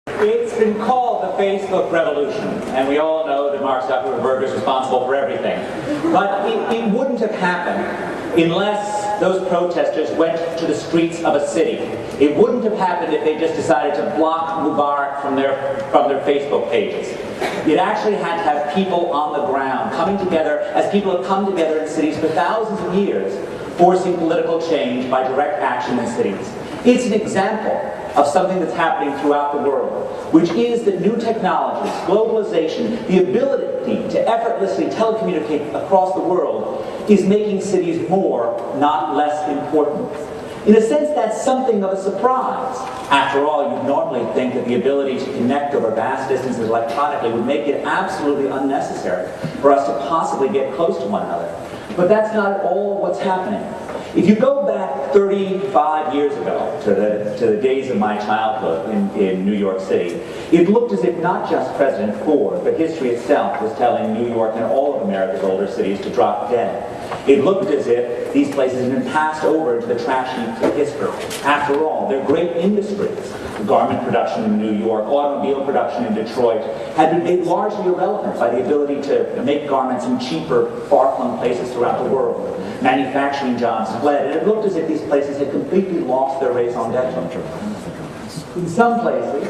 It's been called the Facebook revolution, and we all know that Mark Zuckerberg is responsible for everything. But it wouldn't have happened unless those protesters went to the streets of a city. It wouldn't have happened if they just decided to block Mubarak from their Facebook pages. It actually had to have people on the ground coming together, as people have come together in cities for thousands of years, forcing political change by direct action in cities. It's an example of something that's happening throughout the world, which is that new technologies, globalization, the ability to effortlessly telecommunicate across the world is making cities more, not less important. In a sense, that's something of a surprise. After all, you'd normally think that the ability to connect over vast distances electronically would make it absolutely unnecessary for us to possibly get close to one another. But that's not at all what's happening. If you go back 35 years ago to the days of my childhood in New York City, it looked as if not just President Ford, but history itself was telling New York and all of America's older cities to drop dead. It looked as if these places had been passed over into the trash heaps of history. After all, they're great industries. Garment production in New York, automobile production in Detroit, had been made largely irrelevant by the ability to make garments in cheaper, far-flung places throughout the world. Manufacturing jobs fled, and it looked as if these places had completely lost their raison d'etre. In some places,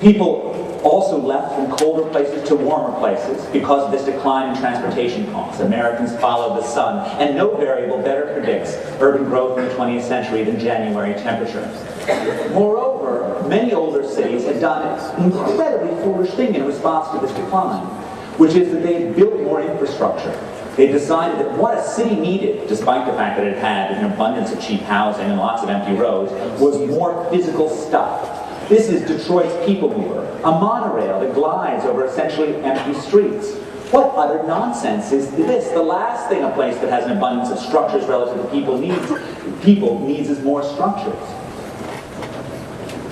people also left from colder places to warmer places because of this decline in transportation costs. Americans follow the sun, and no variable better predicts urban growth in the 20th century than January temperatures. Moreover, many older cities had done an incredibly foolish thing in response to this decline, which is that they had built more infrastructure. They decided that what a city needed, despite the fact that it had an abundance of cheap housing and lots of empty roads, was more physical stuff. This is Detroit's people mover, a monorail that glides over essentially empty streets. What utter nonsense is this? The last thing a place that has an abundance of structures relative to people needs is more structures.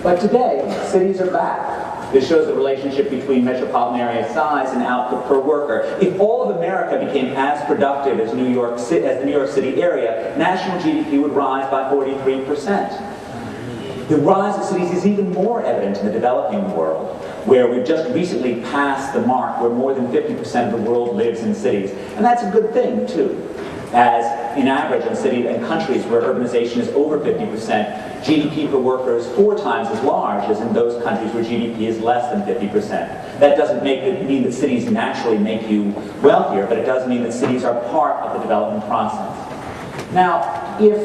But today, cities are back. This shows the relationship between metropolitan area size and output per worker. If all of America became as productive as the New York City area, national GDP would rise by 43%. The rise of cities is even more evident in the developing world, where we've just recently passed the mark where more than 50% of the world lives in cities. And that's a good thing, too. As in average in cities and countries where urbanization is over 50%, GDP per worker is 4 times as large as in those countries where GDP is less than 50%. That doesn't mean that cities naturally make you wealthier, but it does mean that cities are part of the development process. Now, if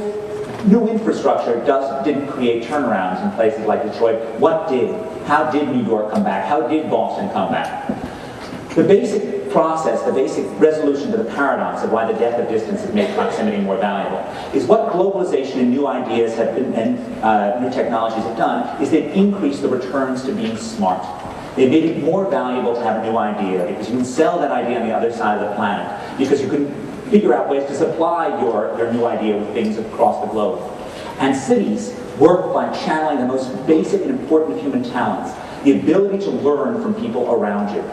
new infrastructure didn't create turnarounds in places like Detroit, what did? How did New York come back? How did Boston come back? The basic process, the basic resolution to the paradox of why the death of distance has made proximity more valuable is what globalization and new ideas have been, and new technologies have done is they've increased the returns to being smart. They've made it more valuable to have a new idea because you can sell that idea on the other side of the planet, because you can figure out ways to supply your new idea with things across the globe. And cities work by channeling the most basic and important of human talents, the ability to learn from people around you.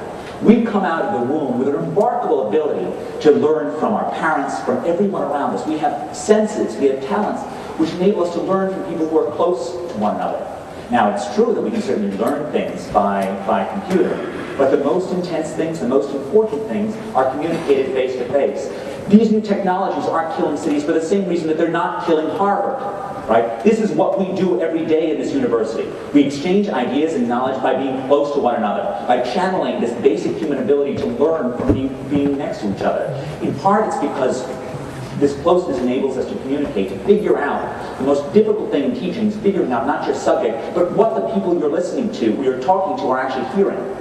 We've come out of the womb with a remarkable ability to learn from our parents, from everyone around us. We have senses, we have talents, which enable us to learn from people who are close to one another. Now, it's true that we can certainly learn things by computer, but the most intense things, the most important things, are communicated face to face. These new technologies aren't killing cities for the same reason that they're not killing Harvard, right? This is what we do every day in this university. We exchange ideas and knowledge by being close to one another, by channeling this basic human ability to learn from being next to each other. In part, it's because this closeness enables us to communicate, to figure out the most difficult thing in teaching is figuring out not your subject, but what the people you're listening to, you're talking to, are actually hearing.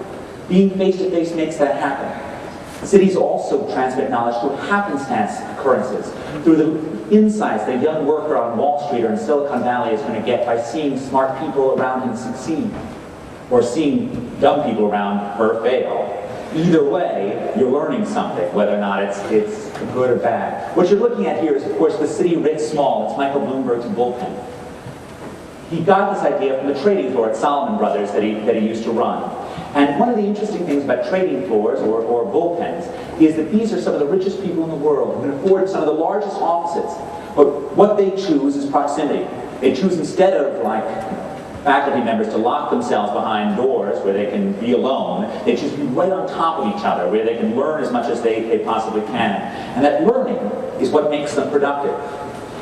Being face-to-face makes that happen. Cities also transmit knowledge through happenstance occurrences, through the insights that a young worker on Wall Street or in Silicon Valley is going to get by seeing smart people around him succeed, or seeing dumb people around her fail. Either way, you're learning something, whether or not it's good or bad. What you're looking at here is, of course, the city writ small. It's Michael Bloomberg's bullpen. He got this idea from the trading floor at Salomon Brothers that he used to run. And one of the interesting things about trading floors or bullpens is that these are some of the richest people in the world who can afford some of the largest offices. But what they choose is proximity. They choose, instead of like faculty members to lock themselves behind doors where they can be alone. They choose to be right on top of each other, where they can learn as much as they possibly can. And that learning is what makes them productive.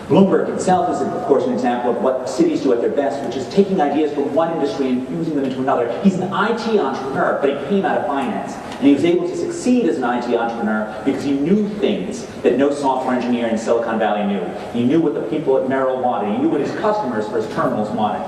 Bloomberg himself is, of course, an example of what cities do at their best, which is taking ideas from one industry and fusing them into another. He's an IT entrepreneur, but he came out of finance. And he was able to succeed as an IT entrepreneur because he knew things that no software engineer in Silicon Valley knew. He knew what the people at Merrill wanted. He knew what his customers for his terminals wanted.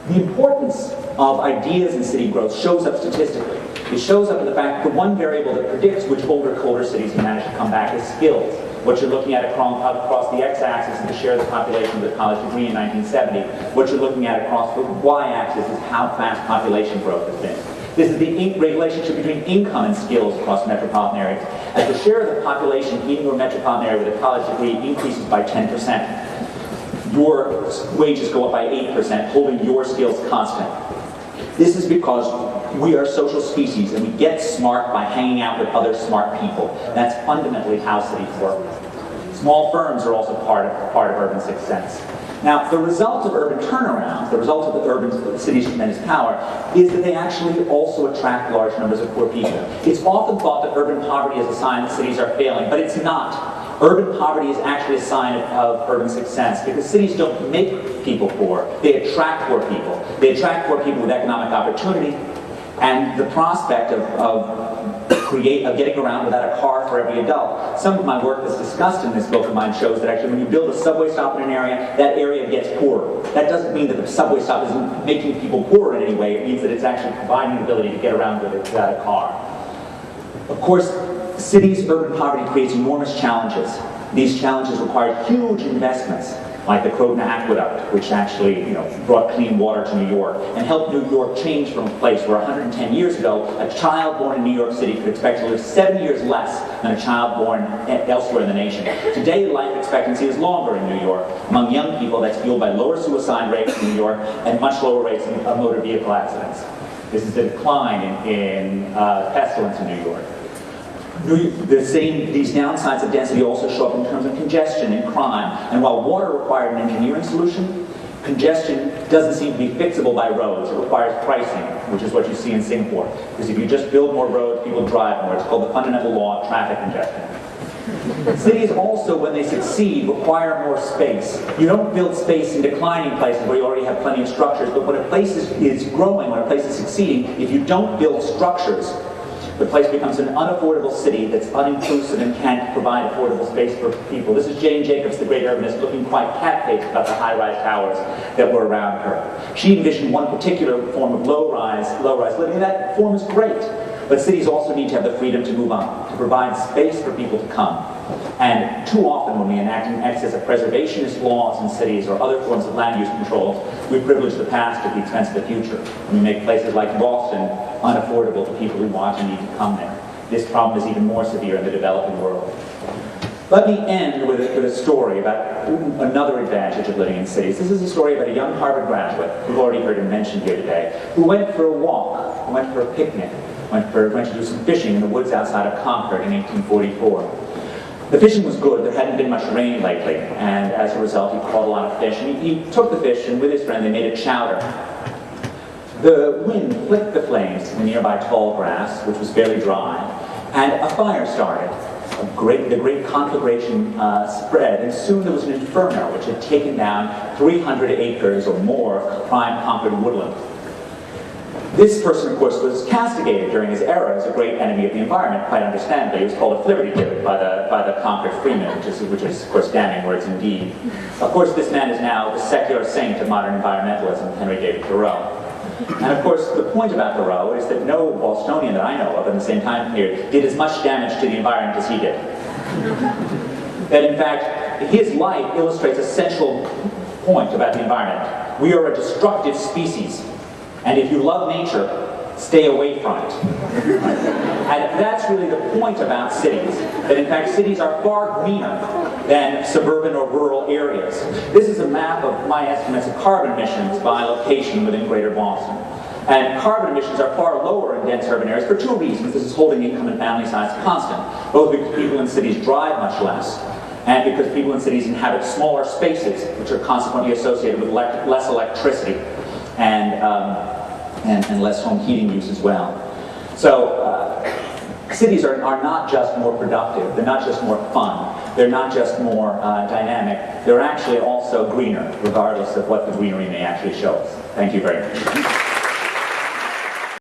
The importance of ideas in city growth shows up statistically. It shows up in the fact that the one variable that predicts which older, colder cities can manage to come back is skills. What you're looking at across the x-axis is the share of the population with a college degree in 1970. What you're looking at across the y-axis is how fast population growth has been. This is the relationship between income and skills across metropolitan areas. As the share of the population in your metropolitan area with a college degree increases by 10%, your wages go up by 8%, holding your skills constant. This is because we are social species and we get smart by hanging out with other smart people. That's fundamentally how cities work. Small firms are also part of urban success. Now, the result of urban turnaround, the result of the urban cities' tremendous power, is that they actually also attract large numbers of poor people. It's often thought that urban poverty is a sign that cities are failing, but it's not. Urban poverty is actually a sign of urban success because cities don't make people poor, they attract poor people. They attract poor people with economic opportunity and the prospect of getting around without a car for every adult. Some of my work that's discussed in this book of mine shows that actually when you build a subway stop in an area, that area gets poorer. That doesn't mean that the subway stop isn't making people poorer in any way. It means that it's actually providing the ability to get around with it without a car. Of course, cities' urban poverty creates enormous challenges. These challenges require huge investments, like the Croton Aqueduct, which actually brought clean water to New York and helped New York change from a place where 110 years ago, a child born in New York City could expect to live 7 years less than a child born elsewhere in the nation. Today, life expectancy is longer in New York. Among young people, that's fueled by lower suicide rates in New York and much lower rates of motor vehicle accidents. This is a decline in pestilence in New York. These downsides of density also show up in terms of congestion and crime. And while water required an engineering solution, congestion doesn't seem to be fixable by roads. It requires pricing, which is what you see in Singapore. Because if you just build more roads, people drive more. It's called the fundamental law of traffic congestion. Cities also, when they succeed, require more space. You don't build space in declining places where you already have plenty of structures, but when a place is growing, when a place is succeeding, if you don't build structures, the place becomes an unaffordable city that's uninclusive and can't provide affordable space for people. This is Jane Jacobs, the great urbanist, looking quite cat-faced about the high-rise towers that were around her. She envisioned one particular form of low-rise living, and that form is great. But cities also need to have the freedom to move on, to provide space for people to come. And too often when we enact an excess of preservationist laws in cities or other forms of land use control, we privilege the past at the expense of the future. And we make places like Boston unaffordable to people who want and need to come there. This problem is even more severe in the developing world. Let me end with a story about another advantage of living in cities. This is a story about a young Harvard graduate, we've already heard him mentioned here today, who went for a walk, who went for a picnic, went to do some fishing in the woods outside of Concord in 1844. The fishing was good. There hadn't been much rain lately, and as a result, he caught a lot of fish. And he took the fish, and with his friend, they made a chowder. The wind flicked the flames to the nearby tall grass, which was fairly dry, and a fire started. The great conflagration spread, and soon there was an inferno which had taken down 300 acres or more of prime Concord woodland. This person, of course, was castigated during his era as a great enemy of the environment, quite understandably. He was called a flibbertigibbet by the Concord freemen, which is, of course, damning words indeed. Of course, this man is now the secular saint of modern environmentalism, Henry David Thoreau. And of course, the point about Thoreau is that no Bostonian that I know of in the same time period did as much damage to the environment as he did. That in fact, his life illustrates a central point about the environment. We are a destructive species. And if you love nature, stay away from it. And that's really the point about cities. That in fact, cities are far greener than suburban or rural areas. This is a map of my estimates of carbon emissions by location within Greater Boston. And carbon emissions are far lower in dense urban areas for two reasons. This is holding income and family size constant. Both because people in cities drive much less, and because people in cities inhabit smaller spaces, which are consequently associated with less electricity. and less home heating use as well. So cities are not just more productive, they're not just more fun, they're not just more dynamic, they're actually also greener, regardless of what the greenery may actually show us. Thank you very much.